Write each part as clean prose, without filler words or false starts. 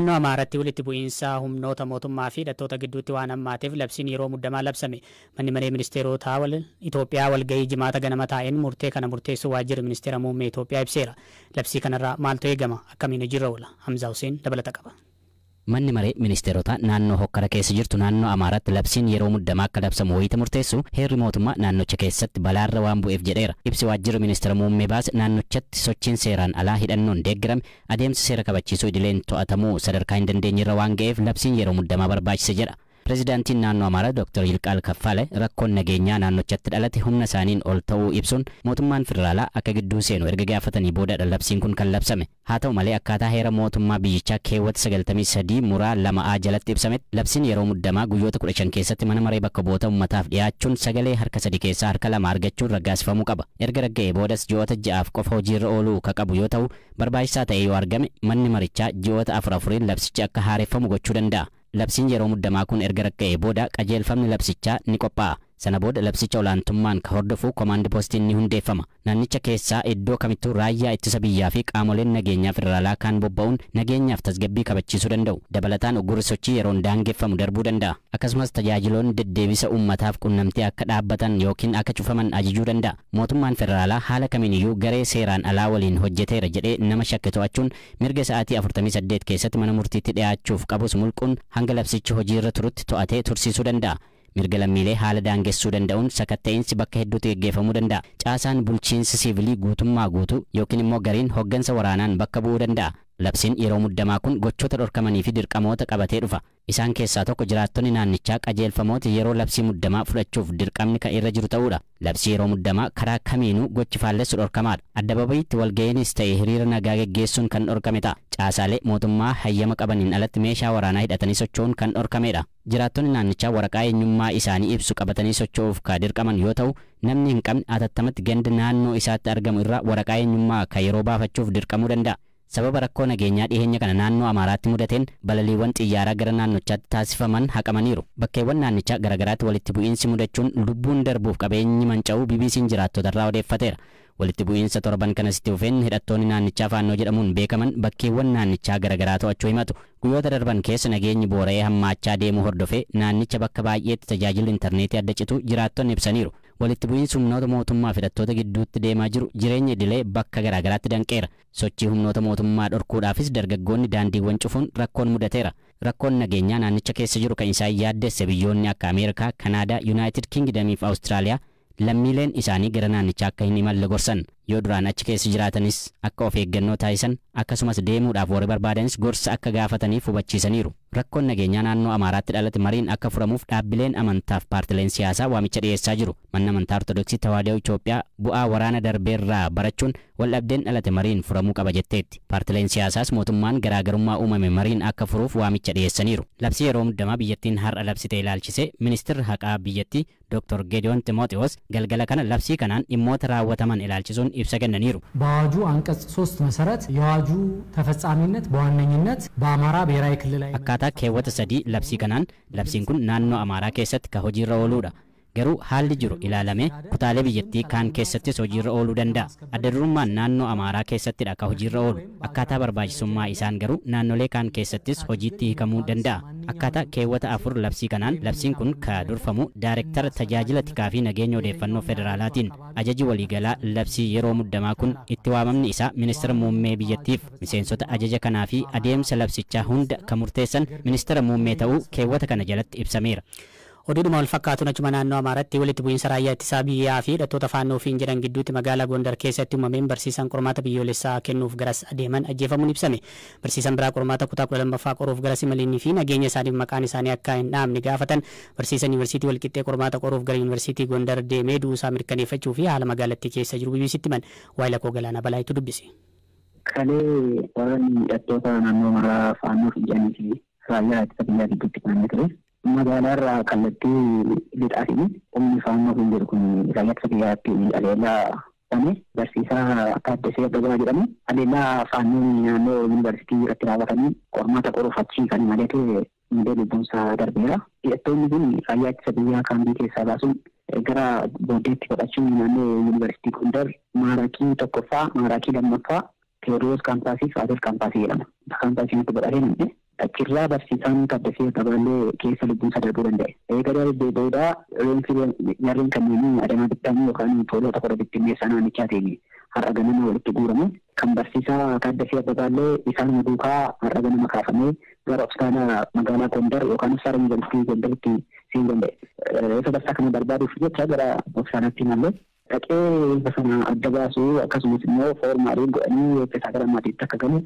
Naannoo Amaaraatti walitti bu'iinsa humnoota mootummaa fi hidhattoota gidduutti waan hammaatiif labsiin yeroo muddamaa labsame. Manni maree ministeerotaa Itoophiyaa walgahii jimaata ganama taa'een murtee kana murteessuu waajjirri ministeera muummee Itoophiyaa ibseera. Labsii kanarraa maaltu eegama? Akkamiin hojiirra oola? Hamzaa Hussein dabalata qaba. Manni maree ministeerota naannoo hokkara keessa jirtu naannoo Amaaraatti labsiin yeroo muddamaa akka labsamu wayita murteessu heerri mootummaa naannocha keessatti balaarra waan bu'eef jedheera. Ibsi waajjirri ministeera muummee baase naannochatti sochiin seeraan alaa hidhannoon deeggarame adeemsa seera kabachiisuu idileen to'atamuu sadarkaa hin dandeenyerra waan ga'eef labsiin yeroo muddamaa barbaachise jedha. Pireezidaantiin naannoo Amaaraa Dr. Yilqaal Kaffaale rakkoon nageenyaa naannochatti dhalate humna isaaniin ol ta'uu ibsuun mootummaan federaalaa akka gidduu seenu erga gaafatanii boodadha labsiin kun kan labsame. Haa ta'u malee akkaataa heera mootummaa biyyichaa keewwata 93 muraa 2A jalatti ibsametti labsiin yeroo muddamaa guyyoota 15 keessatti mana maree bakka bu'oota uummataaf dhiyaachuun sagalee harka 3 keessaa harka 2 argachuun raggaasifamuu qaba. Erga ragga'ee boodas ji'oota 6 qofa hojiirra ooluu ka qabu yoo ta'u barbaachisaa ta'e yoo argame manni marichaa ji'oota 4 labsichi akka haareffamu gochuu danda'a. Labsiin yeroo muddamaa kun erga ragga'ee booda qajeelfamni labsichaa ni qophaa'a. Sana booda labsicha olaantummaan ka hordofu komaandi poostiin ni hundeeffama. Naannicha keessaa iddoo kamittuu raayyaa ittisa biyyaa fi qaamoleen nageenyaa federaalaa kan bobba'uun nageenyaaf tasgabbii kabachiisuu danda'u. Dabalataan uggurri sochii yeroon daangeffamu darbuu danda'a. Akkasumas tajaajiloonni deddeebisa uummataaf qunnamtii akka dhaabbatan yookiin akka cufaman ajajuu danda'a. Mootummaan federaalaa haala kamiiniyyuu garee seeraan alaa waliin hojjeteera jedhee nama shakke to'achuun mirga sa'aatii 48 keessatti mana murtiitti dhiyaachuuf qabus mulquun hanga labsichi hojiirra turutti to'atee tursiisuu danda'a. Mirga lammiilee haala daangessuu danda'uun sakatta'insi bakka hedduutti gaggeeffamuu danda'a. Caasaan bulchiinsa siivilii guutummaa guutuu yookiin immoo gariin hoggansa waraanaan bakka bu'uu danda'a. Labsiin yeroo muddamaa kun gochoota dhorkamanii fi dirqamoota qabatee dhufa. Isaan keessaa tokko jiraattonni naannichaa qajeelfamoota yeroo labsii muddamaa fudhachuuf dirqamni kan irra jiru ta'uudha. Labsii yeroo muddamaa karaa kamiinuu gochi faallessu dhorkamaadha. Addabaabayiitti walga'iinis ta'e hiriira nagaa geggeessuun kan dhorkame ta'a. Caasaalee mootummaa hayyama qabaniin alatti meeshaa waraanaa hidhatanii socho'uun kan dhorkamedha. Jiraattonni naannichaa waraqaa eenyummaa isaanii ibsu qabatanii socho'uuf ka dirqaman yoo ta'u namni hin qabne atattamatti ganda naannoo isaatti argamu irraa waraqaa eenyummaa ka yeroo baafachuuf dirqamuu danda'a. Sababa rakkoo nageenyaa dhiyeenya kana naannoo Amaaraatti mudateen balaliiwwan xiyyaaraa gara naannochaatti taasifaman haqamaniiru. Bakkeewwan naannichaa garagaraatti walitti bu'iinsi mudachuun lubbuun darbuuf qabeenyi manca'uu BBC'n jiraattotarraa odeeffateera. Walitti bu'iinsa torban kanas itti fufeen hidhattoonni naannichaa faannoo jedhamuun beekaman bakkeewwan naannichaa garagaraa to'achuu himatu. Guyyoota darban keessa nageenyi boora'ee hammaachaa deemuu hordofee naannicha bakka baay'eetti tajaajilli intarneetii adda citu jiraattonni ibsaniiru. Walitti bu'iinsi humnoota mootummaa fi hidhattoota gidduutti deemaa jiru jireenya idilee bakka garagaraatti danqeera. Sochii humnoota mootummaa dhorkuudhaafis dargaggoonni daandiiwwan cufuun rakkoon mudateera. Rakkoon nageenyaa naannicha keessa jiru kan isaan yaaddesse biyyoonni akka Ameerikaa, Kanaadaa, Yuunaayitid Kingdamii fi Awustiraaliyaa lammiileen isaanii gara naannichaa akka hin imalle gorsan. Yoo duraan achi keessa jiraatanis akka of eeggannoo taasisan akkasumas deemuudhaaf warri barbaadanis gorsa akka gaafataniif hubachiisaniiru. Rakkoon nageenyaa naannoo Amaaraatti dhalate mariin akka furamuuf dhaabbileen amantaaf paartileen siyaasaa waamicha dhiyeessaa jiru. Manni amantaa Ortodoksii Tawaahidoo Itoophiyaa bu'aa waraana darbeerraa barachuun waldhabdeen dhalate mariin furamuu qaba jetteetti. Paartileen siyaasaas mootummaan garaagarummaa uumame mariin akka furuuf waamicha dhiyeessaniiru. Labsii yeroo muddamaa biyyattiin har'a labsite ilaalchisee ministeerri haqaa biyyattii Dr. Geediyoon Timooteዎስ galgala kana labsii kanaan dhimmoota raawwataman ilaalchisuun ibsa kennaniiru. በአዋጁ አንቀጽ 3 መሰረት የአዋጁ ተፈጻሚነት በዋነኝነት በአማራ ብሔራዊ ክልላዊ akkaataa keewwata 3 labsii kanaan labsiin kun naannoo Amaaraa keessatti ka hojiirra ooluudha. Garuu haalli jiru ilaalamee kutaalee biyyattii kaan keessattis hojiirra ooluu danda'a. Adda durummaan naannoo Amaaraa keessattidha ka hojiirra oolu. Akkaataa barbaachisummaa isaan garuu naannolee kaan keessattis hojiitti hiikamuu danda'a. Akkaataa keewwata 4 labsii kanaan labsiin kun ka durfamu Daayireektara tajaajila tikaa fi nageenya odeeffannoo federaalaatiin. Ajaji waliigalaa labsii yeroo muddamaa kun itti waamamni isaa ministeera muummee biyyattiif miseensota ajaja kanaa fi adeemsa labsichaa hunda ka murteessan ministeera muummee ta'uu keewwata kana jalatti ibsameera. Oduudhuma wal fakkaatuun achuma naannoo Amaaraatti walitti bu'iinsa raayyaa ittisaa biyyaa fi hidhattoota faannoo ofiin jedhan gidduutti magaalaa Gondar keessatti uumameen barsiisan qormaata biyyoolessaa kennuuf garas adeeman ajjeefamuun ibsame. Barsiisan biraa qormaata kutaa 12ffaa qoruuf garas imaliinii fi nageenya isaaniif maqaan isaanii akka hin dhaamne gaafatan barsiisan yuunivarsiitii walqixxee qormaata qoruuf gara yuunivarsiitii Gondar deemee du'uusaa mirkaneeffachuu fi haala magaalattii keessa jiru BBC'tti himan. Waayila koo Galaanaa Balaayitu dubbise. Kalee warreen hidhattoota naannoo maraa faannoo fi jedhanii fi raayyaa ittisa biyyaa gidduutti kan ture. Magaalarraa kallattii lixaafi humni faannoo hin jiru kun raayyaa ittisa biyyaatti aleellaa ta'e barsiisaa akka addesee Abbabaa jedhamu aleellaa faannoo naannoo yuunivarsiitii irratti raawwatanii qormaata qoruuf achii kan malee miidhee lubbuunsaa darbeera. Hidhattoonni kun raayyaa ittisa biyyaa kaambii keessaa baasuun gara booddeetti godhachuun naannoo yuunivarsiitii Gondar maarakii tokkoffaa maarakii lammaffaa Teዎድሮስ ካምፓሲ ፋዘር ካምፓሲ jedhama. Kaampaasiin itti godhatee achirraa barsiisaan Taaddasee Abbabaallee keessa lubbuun isaa darbuu danda'e. Eega darbee booda reensi jarreen kanneen adamaa bittamii yookaan toolota qorra bittimmeessaa naannichaatiin har'a ganama walitti guurame. Kan barsiisaa Taaddasee Abbabaallee isaanuma duukaa har'a ganama kaafamee gara hospitaala magaalaa Gondar yookaan hospitaala yuunivarsiitii Gondaritti siin danda'e. Sadarkaa kana barbaaduuf jecha gara hospitaalaatti mallee dhaqee sana adda baasuu akkasumas immoo foormaaliin godhanii eeggataa gara maatiitti akka galu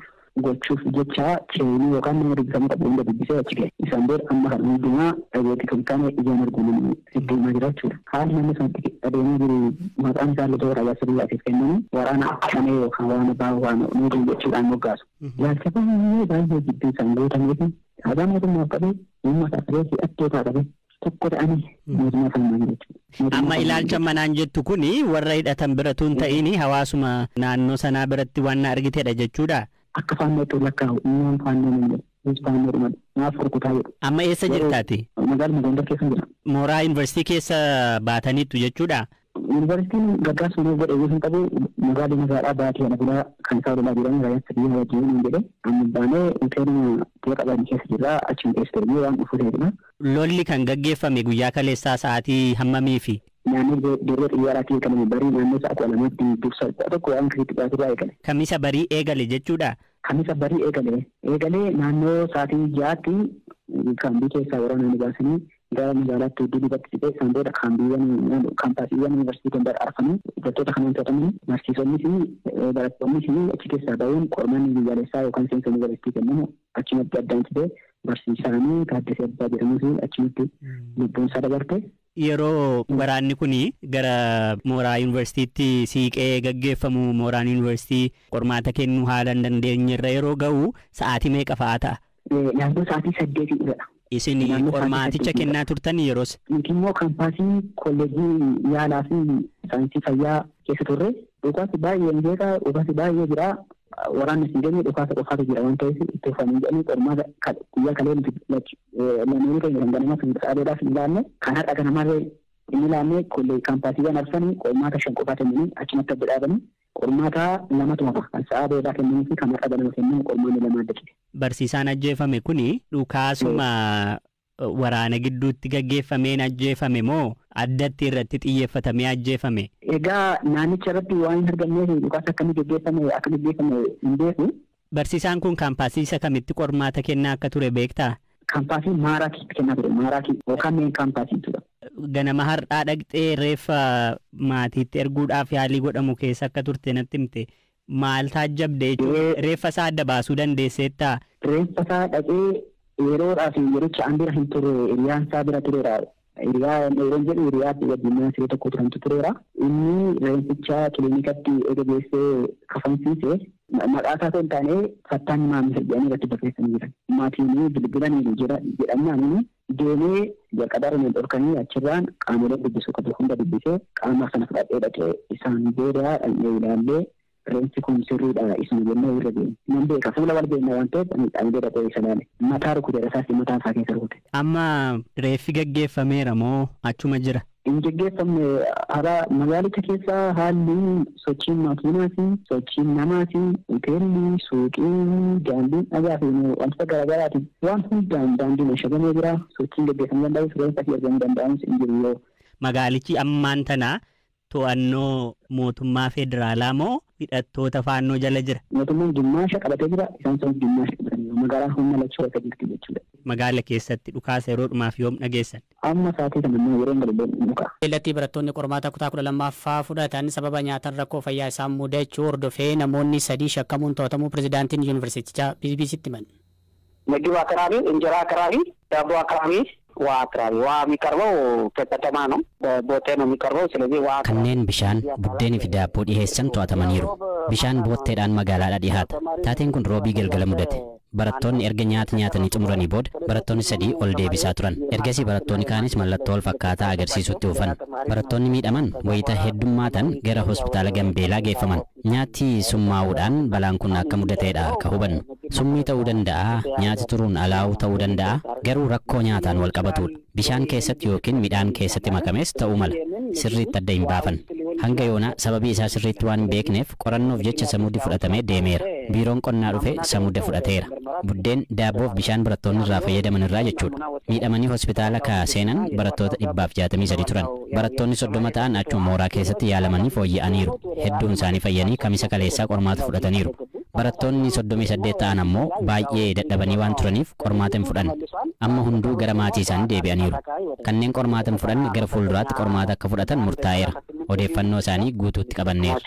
gochuuf jecha treenii yookaan nama dubbisamu qabu hunda dubbisee achi gahe. Isaan booda amma kan hundumaa dhageetti kan kaane ijaan arguun deemaa jira jechuudha. Haalli namni sanatti adeemaa jiru maqaan isaa Lutoo Raayyaa Sirriyaatiif kennamu waraana akkamee yookaan waan bahu waan nuuduu jechuudhaan moggaasu. Yaalcha baay'ee jidduu isaan gootameef aadaa mootummaaf qabee uummata qabee hidhattootaa qabee tokko ta'anii mootummaa falmaa jiru jechuudha. Amma ilaalcha manaan jettu kuni warra hidhatan biratuun ta'ini hawaasuma naannoo sanaa biratti waan argitedha jechuudha. Akka faannootti lakkaa'u inni faannoo hin faannoo maaf rukutaa jedhu. Amma eessa jirtaati? Magaaluma Gondar keessa jira. Mooraa yuunivarsiitii keessa baataniittu jechuudha. Yuunivarsiitiin gargaarsa nuuf godhe yoo hin qabu magaalli magaalaa baatee ana bulaa kan isaa olaa jiran raayyaa sadii wajjin hin jedhe amma baanee hoteeluma biyya qaban keessa jirra achiin keessa turee waan dhufu ta'edha. Lolli kan gaggeeffame guyyaa kaleessaa sa'aatii hammamii fi? Naannoo dirree xiyyaaraa eegale barii naannoo sa'a 12tti dursa tokko waan kiriitti baaturaa eegale. Kamisa barii eegale jechuudha. Kamisa barii eegalee naannoo sa'aatii 6tti kaambii keessaa waraanaan baasanii gara magaalaatti hedduu dibatti fidee isaan booda kaampaasiiwwan yuunivarsiitii Gondar arfanii hojjettoota kanaan to'ataman barsiisonni fi barattoonnis achi keessaa bahuun qormaanni biyyaalessaa yookaan seensa yuunivarsiitii kennamu achumatti addaan fidee barsiisaanii Taaddasee Abbaa jedhamuu fi achumatti lubbuun isaa dabarte. Yeroo waraanni kun gara mooraa yuunivarsiitiitti siiqee gaggeeffamu mooraan yuunivarsiitii qormaata kennuu haala hin dandeenyerra yeroo ga'u sa'aatii meeqa fa'aa ta'a? Naannoo sa'aatii 8 dha. Isin qormaaticha kennaa turtan yeroos? Immoo kaampaasii kolleejjii yaalaa fi saayinsii fayyaa keessa turre dhukaasi baay'ee beekaa dhukaasi baay'ee jira. Waraanni siin geenye dhukaasa jira waan ta'eef itti uffatanii jedhanii qormaata guyyaa kalee namoonni keenya kan ganamaa fi sa'aadeedhaaf hin laanne kan har'a ganamarree inni laannee kaampaasiiwwan arfanii qormaata 5 qofaa kennanii achumatti adda dhaabanii qormaata 2tu hafa kan sa'aadeedhaa kennanii fi kan har'a ganama kennamu qormaanni 2 adda ture. Barsiisaan ajjeefame kuni dhukaasuma waraana gidduutti gaggeeffameen ajjeefame moo addatti irratti xiyyeeffatamee ajjeefame? Egaa naannicha irratti waan hin argamneef dhukaasa akkamii gaggeeffame hin beeku. Barsiisaan kun kaampaasii isa kamitti qormaata kennaa akka ture beektaa? Kaampaasii Maaraakiitti kennaa ture. Maaraakii yookaan meen kaampaasii ture. Ganama har'aa dhaqxee reeffa maatiitti erguudhaaf yaalii godhamu keessa akka turte natti himte. Maal taajjabde jechuudha? Reeffa isaa adda baasuu dandeesseettaa? Reeffa isaa dhaqee yeroodhaaf yericha an bira hin turre hiriyaan isaa bira tureera. Yeroon jedhu hiriyaatti wajjin siree tokko turantu tureera. Inni reenficha kiliinikatti eega geessee kafansiise maqaa isaa hin taane fattaan maamisa jedhanii irratti barreessanii jiran. Maatiin bilbilanii jedhamnaan deemee jalqabaaranii dhorkanii achirraan qaamolee dubbisuu qabu hunda dubbisee qaama sana fudhadhee dhaqee isaan booda dhallee ilaallee reensi kun sirriidha isuma jennee irra deemu. Nan beeka fuula wal beekna waan ta'eef dhallee dhaqee isa ilaale. Mataa rukute isaas mataa isaa keessa rukute. Amma reeffi gaggeeffameera moo achuma jira? Hin gaggeeffamne magaalicha keessa haalli sochiin makiinaa fi sochiin namaa fi hoteelli, suuqii, daandiin dhagaa fi wantoota garaagaraati. Waan hundaan daandiin meeshagamee jira. Sochiin gaggeeffamuu danda'u reensa fi argamuu danda'amus hin jiru yoo. Magaalichi ammaan tana to'annoo mootummaa federaalaa moo hidhattoota faannoo jala jira? Mootummaan Dimmaasha qabatee jira. Isaan sun Dimmaasha qabatanii magaalaa humna lachuu akka jirti jechuudha. Magaala keessatti dhukaasa yeroo dhumaaf yoom dhageessan? Amma sa'aatii kana immoo yeroo galee muka. Beellattii barattoonni qormaata kutaa 12ffaa fudhatan sababa nyaataan rakkoo fayyaa isaan mudachuu hordofee namoonni 3 shakkamuun to'atamuu pirezidaantiin yuunivarsiitichaa BBC'tti himan. ምግብ አቅራቢ፣ እንጀራ አቅራቢ፣ ዳቦ አቅራቢ፣ ውሃ አቅራቢ። ውሃ የሚቀርበው ከከተማ ነው፣ በቦቴ ነው የሚቀርበው። ስለዚህ ውሃ kanneen bishaan buddeenii fi daabboo dhiheessan to'atamaniiru. Bishaan bootteedhaan magaalaadhaa dhihaata. Taateen kun roobii galgala mudate. Barattoonni erga nyaata nyaatanii xumuranii booda barattoonni 3 ol deebisaa turan. Ergasii barattoonni kaanis mallattoo wal fakkaataa agarsiisutti dhufan. Barattoonni miidhaman wayita heddummaatan gara hospitaala Gambeelaa geeffaman. Nyaati summaa'uudhaan balaan kun akka mudateedha ka hubannu. Summii ta'uu danda'a, nyaati turuun alaa'uu ta'uu danda'a, garuu rakkoo nyaataan wal qabatudha. Bishaan keessatti yookiin midhaan keessatti makames ta'uu mala. Sirriitti adda hin baafan. Hanga yoona sababii isaa sirriitti waan hin beekneef qorannoof jecha samuudii fudhatamee deemeera. biiroon qonnaa dhufe samuda fudhateera. Buddeen daabboof bishaan barattoonni irraa fayyadaman irraa jechuudha. Miidhamanii hospitaala seenan barattoota 163 turan. Barattoonni 30 ta'an achuma mooraa keessatti yaalamanii fooyya'aniiru. Hedduun isaanii fayyanii kamisa kaleessaa qormaata fudhataniiru. Barattoonni 38 ta'an ammoo baay'ee dadhabanii waan turaniif qormaata hin fudhanne. Amma hunduu gara maatii isaanii deebi'aniiru. Kanneen qormaata hin fudhanne gara fuulduraatti qormaata akka fudhatan murtaa'eera. Odeeffannoo isaanii guutuutti qabanneera.